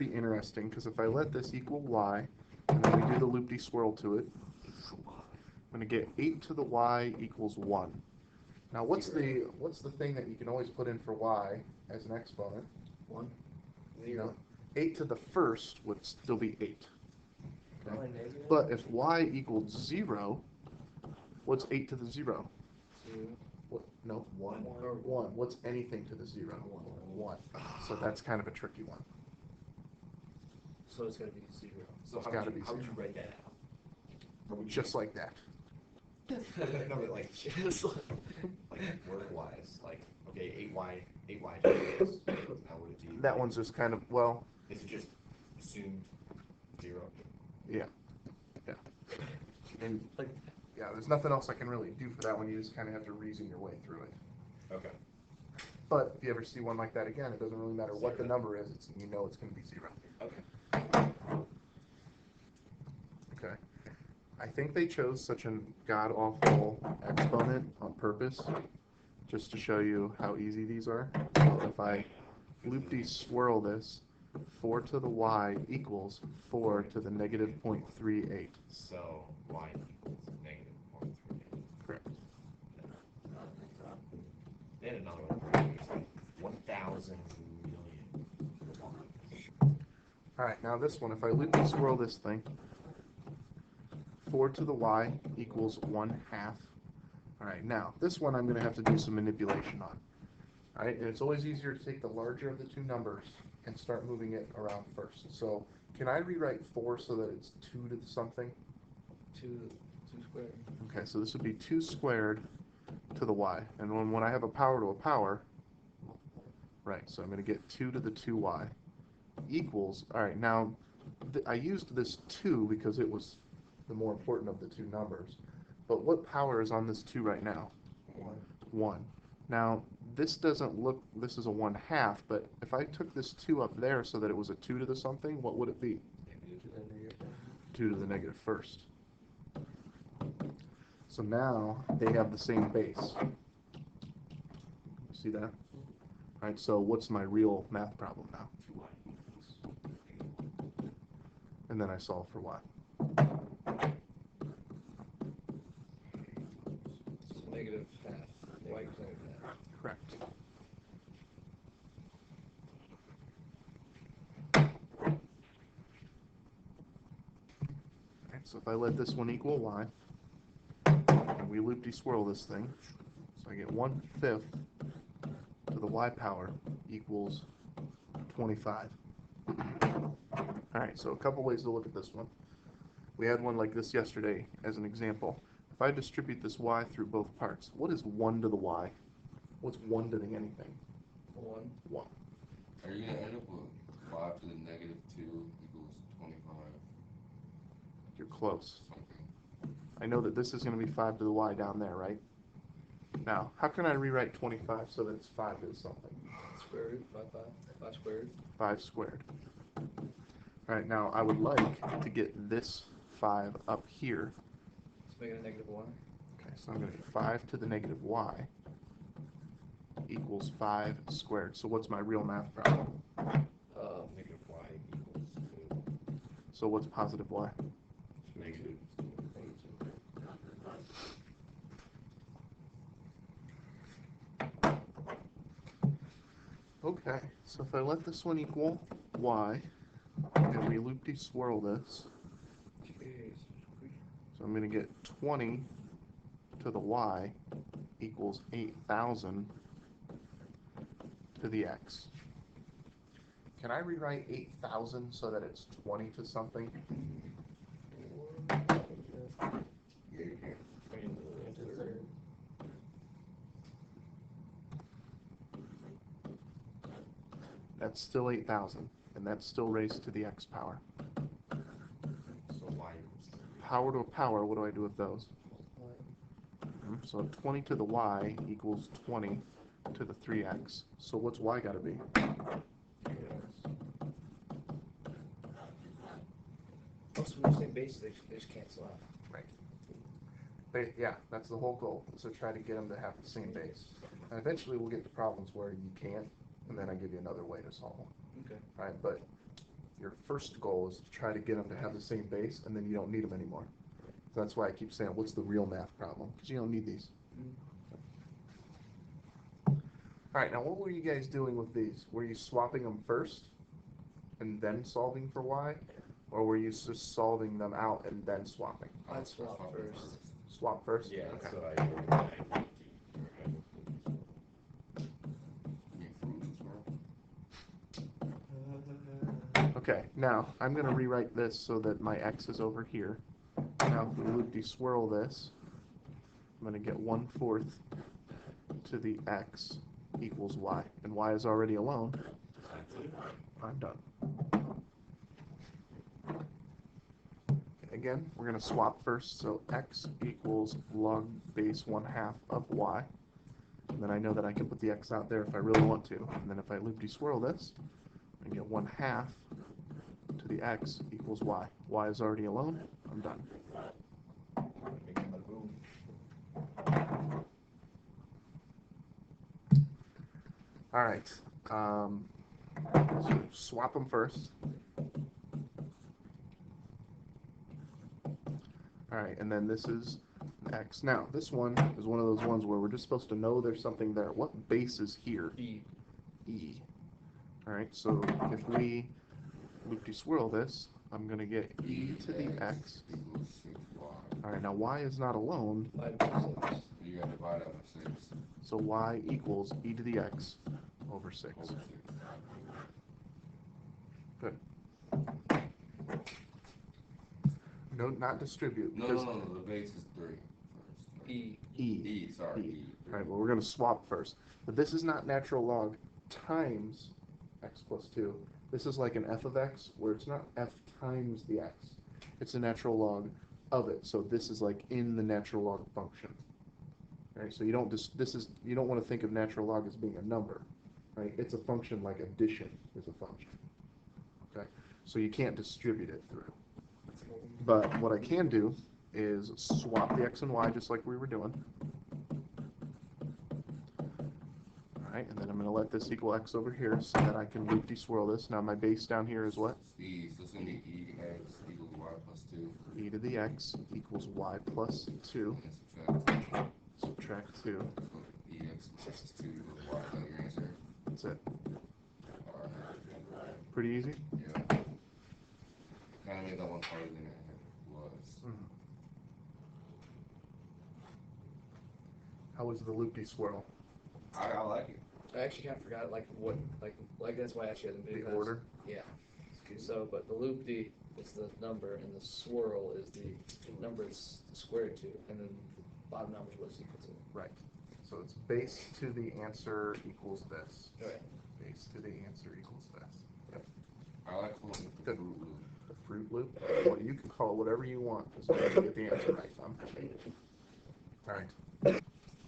be interesting because if I let this equal y, and then we do the loop-de-swirl to it, I'm going to get 8 to the y equals 1. Now what's the thing that you can always put in for y as an exponent? 1. You know, 8 to the first would still be 8. Okay? Negative? But if y equals 0, what's 8 to the 0? 2. What? No. 1. 1. What's anything to the 0? 1. So that's kind of a tricky one. So it's got to be 0. So It's how gotta would you, be how would zero. you write that out? Just like that. No, but like, like work-wise, like, okay, 8y is, how would it be? That one's just kind of, well, Is it just assumed 0? yeah. Yeah. And yeah, there's nothing else I can really do for that one. You just kind of have to reason your way through it. Okay. But if you ever see one like that again, it doesn't really matter what the number is. You know it's going to be 0. Okay. Okay. I think they chose such a god-awful exponent on purpose, just to show you how easy these are. So if I loop-de-swirl this, 4 to the y equals 4 to the negative 0.38. So y equals negative 0.38. Correct. Then another one. 1,000 million. All right, now this one, if I loop-de-swirl this thing, 4 to the y equals 1/2. All right, now this one I'm going to have to do some manipulation on. All right, and it's always easier to take the larger of the two numbers and start moving it around first. So can I rewrite 4 so that it's 2 to something? 2 squared. Okay, so this would be 2 squared to the y. And when I have a power to a power, right, so I'm going to get 2 to the 2y equals, all right, now I used this 2 because it was the more important of the two numbers. But what power is on this 2 right now? 1. 1. Now, this doesn't look, this is a 1/2, but if I took this 2 up there so that it was a 2 to the something, what would it be? 2 to the negative first. So now they have the same base. See that? All right, so what's my real math problem now? And then I solve for y. So negative half. Y equals negative half. Correct. Alright, so if I let this one equal y, and we loop-de-swirl this thing, so I get 1/5 to the y power equals 25. Alright, so a couple ways to look at this one. We had one like this yesterday as an example. If I distribute this y through both parts, what is 1 to the y? What's 1 to the anything? 1. 1. Are you going to end up with 5 to the negative 2 equals 25 You're close. something? I know that this is going to be 5 to the y down there, right? Now, how can I rewrite 25 so that it's 5 to the something? Square root, 5 squared. 5 squared. All right, now I would like to get this 5 up here. Let's make it a negative 1. Okay, so I'm going to get 5 to the negative y equals 5 squared. So what's my real math problem? Negative y equals 2. So what's positive y? Negative. Okay, so if I let this one equal y, and we loop-de-swirl this, so I'm going to get 20 to the y equals 8,000 to the x. Can I rewrite 8,000 so that it's 20 to something? That's still 8,000, and that's still raised to the x power. So y equals 3. Power to a power, what do I do with those? So 20 to the y equals 20 to the 3x. So what's y got to be? Also, when you say bases, they just cancel out. Right. Yeah, that's the whole goal, is to try to get them to have the same base. And eventually we'll get to problems where you can't, and then I give you another way to solve them. Okay. Right, but first goal is to try to get them to have the same base, and then you don't need them anymore. So that's why I keep saying, what's the real math problem? Because you don't need these. All right, now what were you guys doing with these? Were you swapping them first and then solving for y? Or were you just solving them out and then swapping? I'd swap first. Swap first? Yeah, that's Okay. what I do. Okay, now I'm going to rewrite this so that my x is over here. Now if we loop-de-swirl this, I'm going to get 1/4 to the x equals y. And y is already alone. I'm done. Again, we're going to swap first, so x equals log base 1/2 of y. And then I know that I can put the x out there if I really want to. And then if I loop-de-swirl this, I get 1/2 to the x equals y. Y is already alone. I'm done. All right. So swap them first. All right, and then this is x. Now, this one is one of those ones where we're just supposed to know there's something there. What base is here? E. E. All right, so if we loop-de-swirl this, I'm going to get e to the x. All right, now y is not alone, 5 6. You gotta divide that by 6. so y equals e to the x over 6. Over 6. Good. No, not distribute. No, because the base is 3 first. E. E. E, sorry, E. All right, well, we're going to swap first. But this is not natural log times x plus 2. This is like an f of x, where it's not f times the x. It's a natural log of it. So this is like in the natural log function. All right, so you don't you don't want to think of natural log as being a number, right? It's a function like addition is a function. Okay, so you can't distribute it through. But what I can do is swap the x and y just like we were doing. All right, and then I'm going to let this equal x over here so that I can loop-de-swirl this. Now my base down here is what? E, so it's gonna be E x equals Y plus 2. E to the x equals y plus 2. And Subtract 2. so E x plus 2 equals Y. Is that your answer? That's it. Alright. Pretty easy? Yeah. Kinda made that one harder than it was. How was the loop-de-swirl? I like it. I actually kind of forgot like what like that's why I actually had them The because order? yeah. So but the loop D is the number and the swirl is the number it's squared to, and then the bottom number is what it's equal to. Right. So it's base to the answer equals this. Right. Base to the answer equals this. Yep. I like calling it the fruit loop. The fruit loop. Well, you can call it whatever you want as long as you get the answer right. I'm happy. All right.